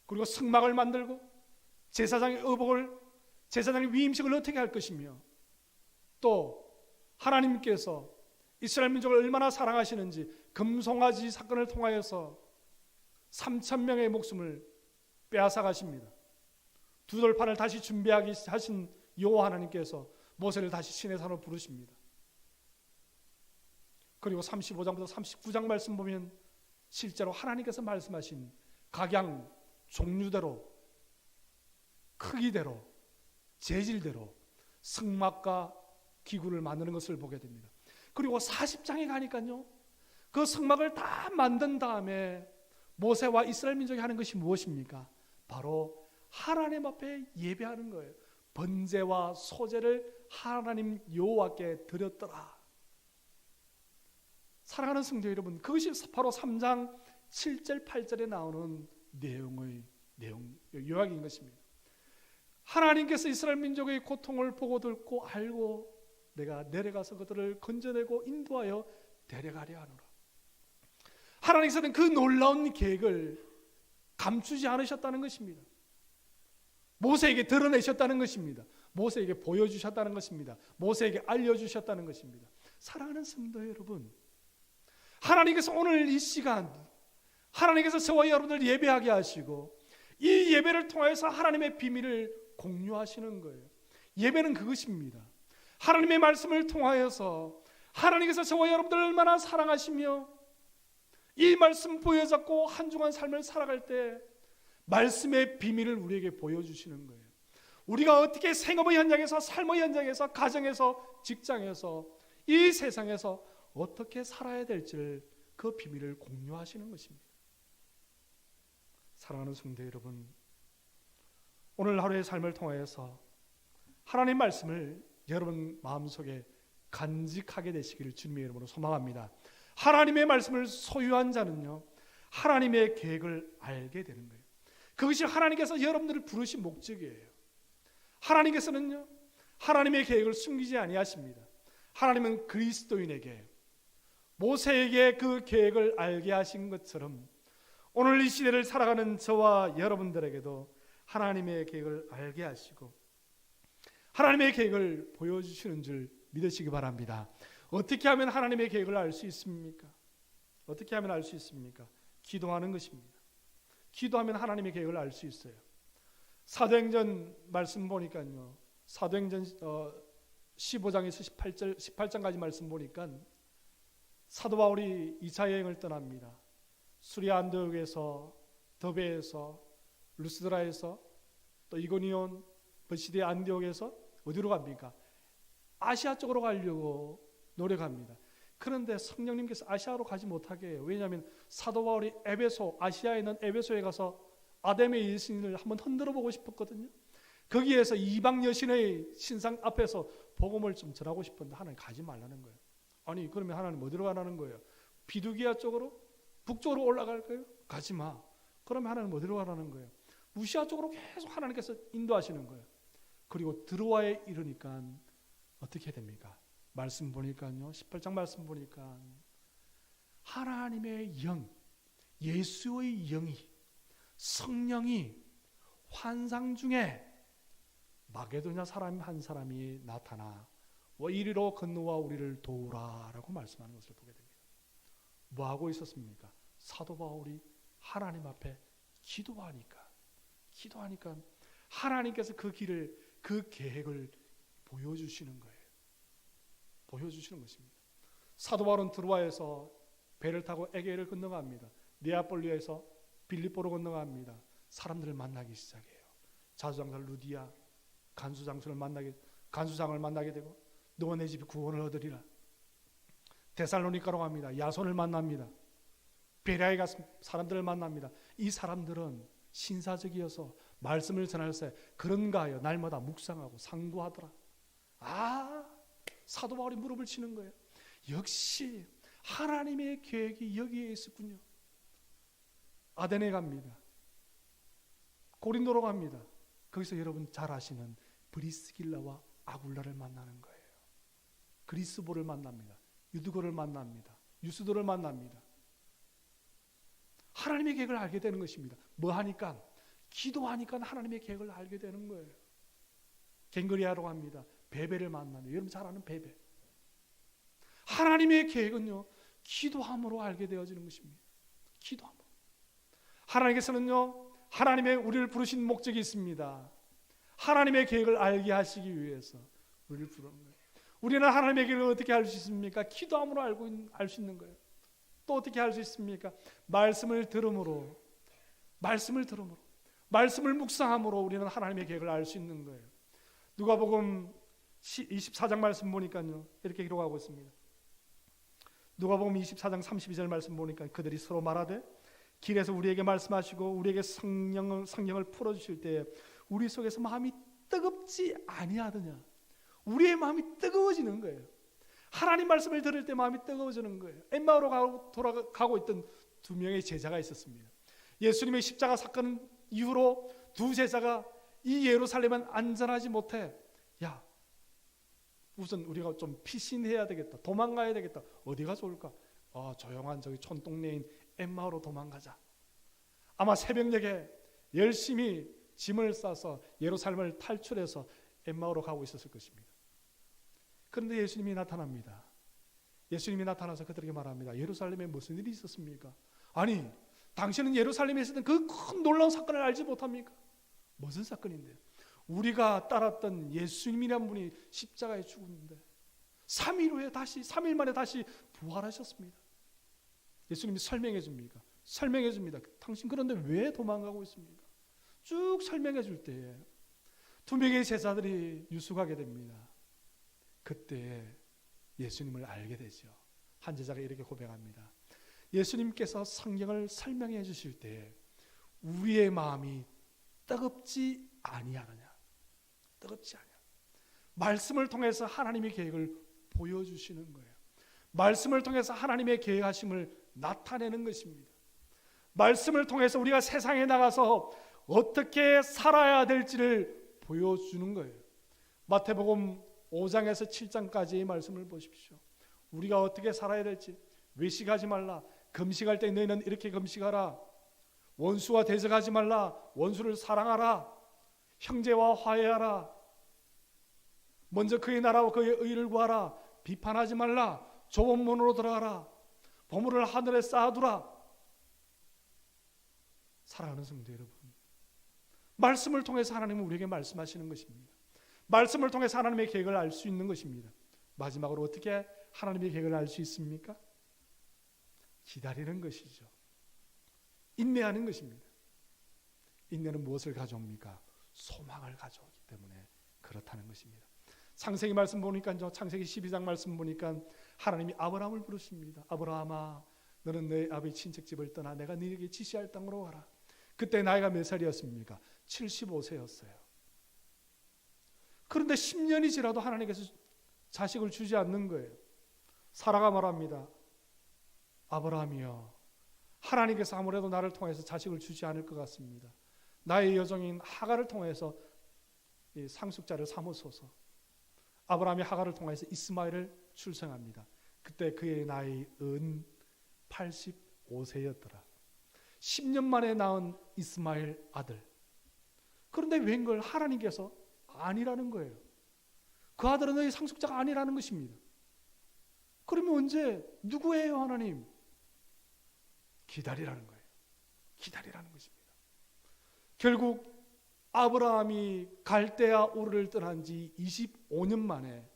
그리고 성막을 만들고 제사장의 의복을, 제사장의 위임식을 어떻게 할 것이며, 또 하나님께서 이스라엘 민족을 얼마나 사랑하시는지 금송아지 사건을 통하여서 3,000명의 목숨을 빼앗아 가십니다. 두 돌판을 다시 준비하기 하신 여호와 하나님께서 모세를 다시 시내 산으로 부르십니다. 그리고 35장부터 39장 말씀 보면 실제로 하나님께서 말씀하신 각양 종류대로, 크기대로, 재질대로 성막과 기구를 만드는 것을 보게 됩니다. 그리고 40장에 가니까요, 그 성막을 다 만든 다음에 모세와 이스라엘 민족이 하는 것이 무엇입니까? 바로 하나님 앞에 예배하는 거예요. 번제와 소제를 하나님 여호와께 드렸더라. 사랑하는 성도 여러분, 그것이 바로 3장 7절 8절에 나오는 요약인 것입니다. 하나님께서 이스라엘 민족의 고통을 보고 듣고 알고 내가 내려가서 그들을 건져내고 인도하여 데려가려 하노라. 하나님께서는 그 놀라운 계획을 감추지 않으셨다는 것입니다. 모세에게 드러내셨다는 것입니다. 모세에게 보여주셨다는 것입니다. 모세에게 알려주셨다는 것입니다. 사랑하는 성도 여러분, 하나님께서 오늘 이 시간 하나님께서 저와 여러분을 예배하게 하시고 이 예배를 통해서 하나님의 비밀을 공유하시는 거예요. 예배는 그것입니다. 하나님의 말씀을 통하여서 하나님께서 저와 여러분들을 얼마나 사랑하시며 이 말씀 보여잡고 한 주간 삶을 살아갈 때 말씀의 비밀을 우리에게 보여주시는 거예요. 우리가 어떻게 생업의 현장에서, 삶의 현장에서, 가정에서, 직장에서, 이 세상에서 어떻게 살아야 될지를 그 비밀을 공유하시는 것입니다. 사랑하는 성도 여러분, 오늘 하루의 삶을 통하여서 하나님 말씀을 여러분 마음속에 간직하게 되시기를 주님의 이름으로 소망합니다. 하나님의 말씀을 소유한 자는요, 하나님의 계획을 알게 되는 거예요. 그것이 하나님께서 여러분들을 부르신 목적이에요. 하나님께서는요, 하나님의 계획을 숨기지 아니하십니다. 하나님은 그리스도인에게, 모세에게 그 계획을 알게 하신 것처럼 오늘 이 시대를 살아가는 저와 여러분들에게도 하나님의 계획을 알게 하시고 하나님의 계획을 보여주시는 줄 믿으시기 바랍니다. 어떻게 하면 하나님의 계획을 알 수 있습니까? 어떻게 하면 알 수 있습니까? 기도하는 것입니다. 기도하면 하나님의 계획을 알 수 있어요. 사도행전 말씀 보니까요, 사도행전 15장에서 18장까지 말씀 보니까 사도 바울이 2차 여행을 떠납니다. 수리아 안디옥에서, 더베에서, 루스드라에서, 또 이고니온, 버시대 안디옥에서 어디로 갑니까? 아시아 쪽으로 가려고 노력합니다. 그런데 성령님께서 아시아로 가지 못하게 해요. 왜냐하면 사도 바울이 아시아에 있는 에베소에 가서 아담의 여신을 한번 흔들어 보고 싶었거든요. 거기에서 이방 여신의 신상 앞에서 복음을 좀 전하고 싶은데 하나님 가지 말라는 거예요. 아니 그러면 하나님 어디로 가라는 거예요? 비두기아 쪽으로? 북쪽으로 올라갈 거예요? 가지 마. 그러면 하나님 어디로 가라는 거예요? 무시아 쪽으로 계속 하나님께서 인도하시는 거예요. 그리고 드로아에 이르니까 어떻게 됩니까? 말씀 보니까요, 18장 말씀 보니까 하나님의 영, 예수의 영이, 성령이 환상 중에 마게도냐 사람 한 사람이 나타나 이리로 건너와 우리를 도우라 라고 말씀하는 것을 보게 됩니다. 뭐 하고 있었습니까? 사도 바울이 하나님 앞에 기도하니까 하나님께서 그 길을, 그 계획을 보여주시는 거예요. 보여주시는 것입니다. 사도 바울은 드로아에서 배를 타고 에게를 건너갑니다. 네아폴리에서 빌립보로 건너갑니다. 사람들을 만나기 시작해요. 자주장사 루디아 간수장을 만나게 되고 너와 내 집이 구원을 얻으리라. 데살로니가로 갑니다. 야손을 만납니다. 베레아에 가서 사람들을 만납니다. 이 사람들은 신사적이어서 말씀을 전할 때 그런가 하여 날마다 묵상하고 상고하더라. 사도 바울이 무릎을 치는 거예요. 역시 하나님의 계획이 여기에 있었군요. 아데네 갑니다. 고린도로 갑니다. 거기서 여러분 잘 아시는 브리스길라와 아굴라를 만나는 거예요. 그리스보를 만납니다. 유드고를 만납니다. 유스도를 만납니다. 하나님의 계획을 알게 되는 것입니다. 뭐 하니까? 기도하니까 하나님의 계획을 알게 되는 거예요. 갱그리아라고 합니다. 베베를 만나는, 여러분 잘 아는 베베. 하나님의 계획은요, 기도함으로 알게 되어지는 것입니다. 기도함으로. 하나님께서는요, 하나님의 우리를 부르신 목적이 있습니다. 하나님의 계획을 알게 하시기 위해서 우리를 부르는 거예요. 우리는 하나님의 계획을 어떻게 알 수 있습니까? 기도함으로 알 수 있는 거예요. 또 어떻게 할 수 있습니까? 말씀을 들음으로, 말씀을 묵상함으로 우리는 하나님의 계획을 알 수 있는 거예요. 누가복음 24장 말씀 보니까요, 이렇게 기록하고 있습니다. 누가복음 24장 32절 말씀 보니까 그들이 서로 말하되 길에서 우리에게 말씀하시고 우리에게 성령을 풀어주실 때에 우리 속에서 마음이 뜨겁지 아니하더냐. 우리의 마음이 뜨거워지는 거예요. 하나님 말씀을 들을 때 마음이 뜨거워지는 거예요. 엠마오로 돌아가고 있던 두 명의 제자가 있었습니다. 예수님의 십자가 사건 이후로 두 제자가 이 예루살렘은 안전하지 못해. 야, 우선 우리가 좀 피신해야 되겠다. 도망가야 되겠다. 어디가 좋을까? 조용한 저기 촌동네인 엠마오로 도망가자. 아마 새벽녘에 열심히 짐을 싸서 예루살렘을 탈출해서 엠마오로 가고 있었을 것입니다. 그런데 예수님이 나타납니다. 예수님이 나타나서 그들에게 말합니다. 예루살렘에 무슨 일이 있었습니까? 아니, 당신은 예루살렘에 있었던 그 큰 놀라운 사건을 알지 못합니까? 무슨 사건인데요? 우리가 따랐던 예수님이란 분이 십자가에 죽었는데 3일 만에 다시 부활하셨습니다. 예수님이 설명해 줍니다. 당신 그런데 왜 도망가고 있습니까? 쭉 설명해 줄 때에 두 명의 제자들이 유숙하게 됩니다. 그때 예수님을 알게 되죠. 한 제자가 이렇게 고백합니다. 예수님께서 성경을 설명해 주실 때 우리의 마음이 뜨겁지 아니하느냐. 뜨겁지 아니하느냐. 말씀을 통해서 하나님의 계획을 보여주시는 거예요. 말씀을 통해서 하나님의 계획하심을 나타내는 것입니다. 말씀을 통해서 우리가 세상에 나가서 어떻게 살아야 될지를 보여주는 거예요. 마태복음 5장에서 7장까지의 말씀을 보십시오. 우리가 어떻게 살아야 될지, 외식하지 말라, 금식할 때 너희는 이렇게 금식하라, 원수와 대적하지 말라, 원수를 사랑하라, 형제와 화해하라, 먼저 그의 나라와 그의 의를 구하라, 비판하지 말라, 좁은 문으로 들어가라, 보물을 하늘에 쌓아두라. 사랑하는 성도 여러분, 말씀을 통해서 하나님은 우리에게 말씀하시는 것입니다. 말씀을 통해서 하나님의 계획을 알 수 있는 것입니다. 마지막으로 어떻게 하나님의 계획을 알 수 있습니까? 기다리는 것이죠. 인내하는 것입니다. 인내는 무엇을 가져옵니까? 소망을 가져오기 때문에 그렇다는 것입니다. 창세기 말씀 보니까, 창세기 12장 말씀 보니까 하나님이 아브라함을 부르십니다. 아브라함아, 너는 너의 아버지 친척집을 떠나 내가 너에게 지시할 땅으로 가라. 그때 나이가 몇 살이었습니까? 75세였어요. 그런데 10년이 지나도 하나님께서 자식을 주지 않는 거예요. 사라가 말합니다. 아브라함이여, 하나님께서 아무래도 나를 통해서 자식을 주지 않을 것 같습니다. 나의 여종인 하갈을 통해서 상속자를 삼으소서. 아브라함이 하갈을 통해서 이스마엘을 출생합니다. 그때 그의 나이은 85세였더라. 10년 만에 낳은 이스마엘 아들. 그런데 웬걸 하나님께서 아니라는 거예요. 그 아들은 너희 상속자가 아니라는 것입니다. 그러면 언제 누구예요 하나님? 기다리라는 거예요. 기다리라는 것입니다. 결국 아브라함이 갈대아 우르를 떠난 지 25년 만에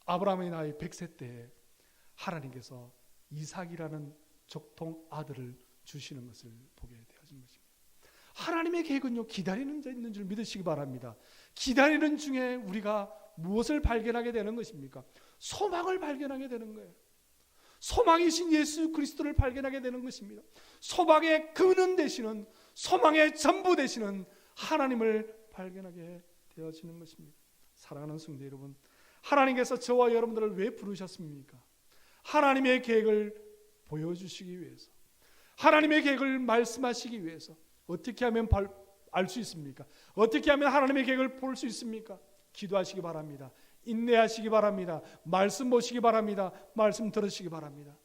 아브라함의 나이 100세 때에 하나님께서 이삭이라는 적통 아들을 주시는 것을 보게 되어진 것입니다. 하나님의 계획은요, 기다리는 자 있는 줄 믿으시기 바랍니다. 기다리는 중에 우리가 무엇을 발견하게 되는 것입니까? 소망을 발견하게 되는 거예요. 소망이신 예수 그리스도를 발견하게 되는 것입니다. 소망의 근원 되시는, 소망의 전부 되시는 하나님을 발견하게 되어지는 것입니다. 사랑하는 성도 여러분, 하나님께서 저와 여러분들을 왜 부르셨습니까? 하나님의 계획을 보여주시기 위해서, 하나님의 계획을 말씀하시기 위해서. 어떻게 하면 알 수 있습니까? 어떻게 하면 하나님의 계획을 볼 수 있습니까? 기도하시기 바랍니다. 인내하시기 바랍니다. 말씀 보시기 바랍니다. 말씀 들으시기 바랍니다.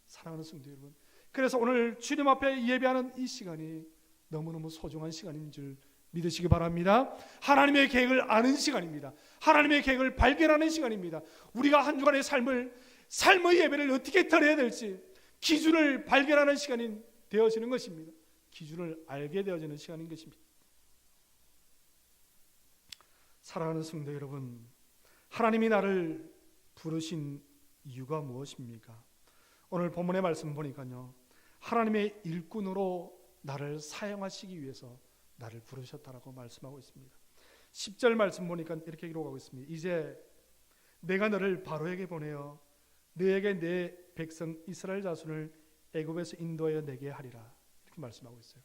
사랑하는 성도 여러분, 그래서 오늘 주님 앞에 예배하는 이 시간이 너무너무 소중한 시간인 줄 믿으시기 바랍니다. 하나님의 계획을 아는 시간입니다. 하나님의 계획을 발견하는 시간입니다. 우리가 한 주간의 삶의 예배를 어떻게 드려야 될지 기준을 발견하는 시간이 되어지는 것입니다. 기준을 알게 되어지는 시간인 것입니다. 사랑하는 성도 여러분, 하나님이 나를 부르신 이유가 무엇입니까? 오늘 본문의 말씀 보니까요, 하나님의 일꾼으로 나를 사용하시기 위해서 나를 부르셨다라고 말씀하고 있습니다. 10절 말씀 보니까 이렇게 기록하고 있습니다. 이제 내가 너를 바로에게 보내어 너에게 내 백성 이스라엘 자손을 애굽에서 인도하여 내게 하리라, 이렇게 말씀하고 있어요.